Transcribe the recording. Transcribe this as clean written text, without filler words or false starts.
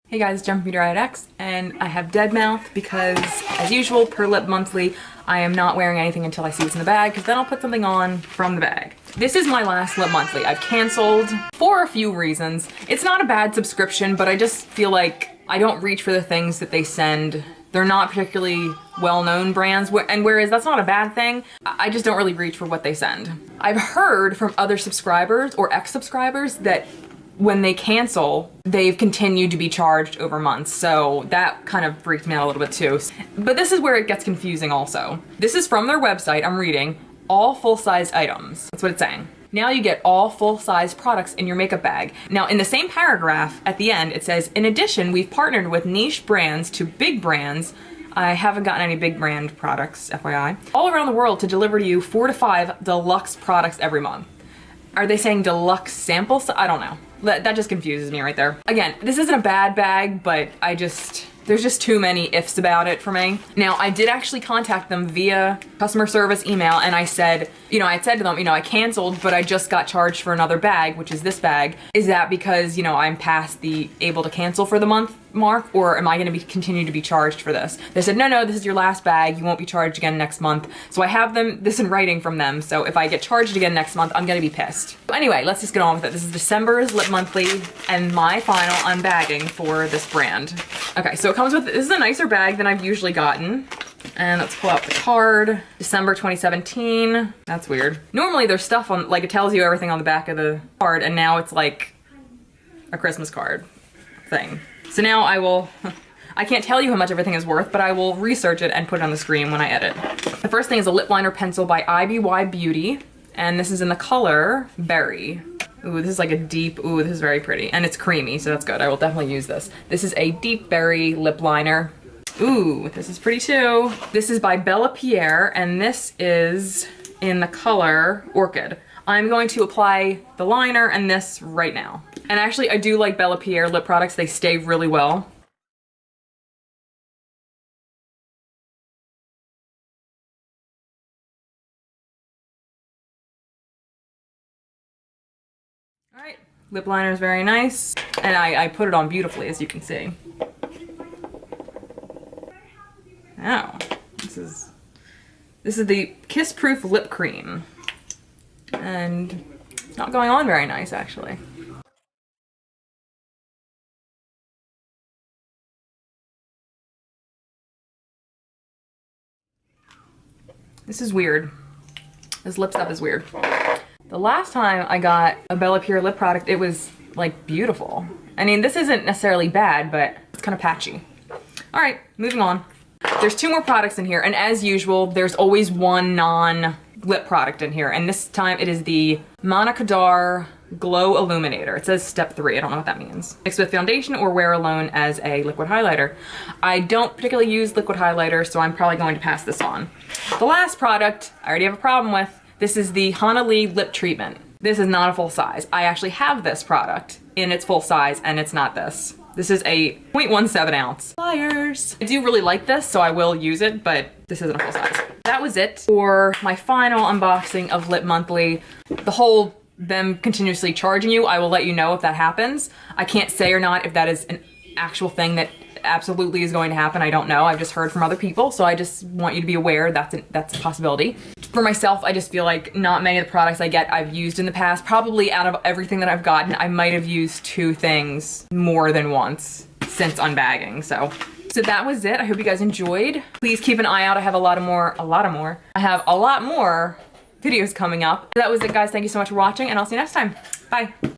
Hey guys, it's beautyriotx, and I have dead mouth because, as usual, per Lip Monthly, I am not wearing anything until I see what's in the bag, because then I'll put something on from the bag. This is my last Lip Monthly. I've canceled for a few reasons. It's not a bad subscription, but I just feel like I don't reach for the things that they send. They're not particularly well-known brands, and whereas that's not a bad thing, I just don't really reach for what they send. I've heard from other subscribers or ex-subscribers that when they cancel, they've continued to be charged over months, so that kind of freaked me out a little bit too. But this is where it gets confusing also. This is from their website, I'm reading, all full-size items. That's what it's saying. Now you get all full-size products in your makeup bag. Now in the same paragraph at the end, it says, in addition, we've partnered with niche brands to big brands. I haven't gotten any big brand products, FYI, all around the world to deliver to you 4 to 5 deluxe products every month. Are they saying deluxe samples? I don't know. That just confuses me right there. Again, this isn't a bad bag, but there's just too many ifs about it for me. Now, I did actually contact them via customer service email, and I said, I said to them, I canceled, but I just got charged for another bag, which is this bag. Is that because, I'm past the able to cancel for the month mark, or am I gonna be continue to be charged for this? They said, no, this is your last bag. You won't be charged again next month. So I have this in writing from them. So if I get charged again next month, I'm gonna be pissed. So anyway, let's just get on with it. This is December's Lip Monthly and my final unbagging for this brand. Okay, so it comes with, this is a nicer bag than I've usually gotten. And let's pull out the card. December 2017. That's weird. Normally there's stuff on, like it tells you everything on the back of the card, and now it's like a Christmas card thing. So now I can't tell you how much everything is worth, but I will research it and put it on the screen when I edit. The first thing is a lip liner pencil by IBY Beauty, and this is in the color Berry. Ooh, this is like a deep, ooh, this is very pretty, and it's creamy, so that's good. I will definitely use this. This is a deep berry lip liner. Ooh, this is pretty too. This is by Bella Pierre, and this is in the color Orchid. I'm going to apply the liner and this right now. And actually, I do like Bella Pierre lip products. They stay really well. All right, lip liner is very nice. And I put it on beautifully, as you can see. Now, this is the Kiss Proof Lip Cream. And it's not going on very nice, actually. This is weird. This lip stuff is weird. The last time I got a Bella Pierre lip product, it was like beautiful. I mean, this isn't necessarily bad, but it's kind of patchy. All right, moving on. There's 2 more products in here, and as usual, there's always one non-lip product in here, and this time it is the Monica Dar Glow Illuminator. It says step 3, I don't know what that means. Mix with foundation or wear alone as a liquid highlighter. I don't particularly use liquid highlighter, so I'm probably going to pass this on. The last product, I already have a problem with. This is the Hana Lee Lip Treatment. This is not a full size. I actually have this product in its full size, and it's not this. This is a 0.17 ounce. Liars. I do really like this, so I will use it, but this isn't a full size. That was it for my final unboxing of Lip Monthly. The whole them continuously charging you, I will let you know if that happens. I can't say or not if that is an actual thing that absolutely is going to happen. I don't know. I've just heard from other people, so I just want you to be aware that's a possibility. For myself, I just feel like not many of the products I get I've used in the past. Probably out of everything that I've gotten, I might have used 2 things more than once since unbagging. So that was it. I hope you guys enjoyed. Please keep an eye out. I have I have a lot more videos coming up. That was it, guys. Thank you so much for watching, and I'll see you next time. Bye.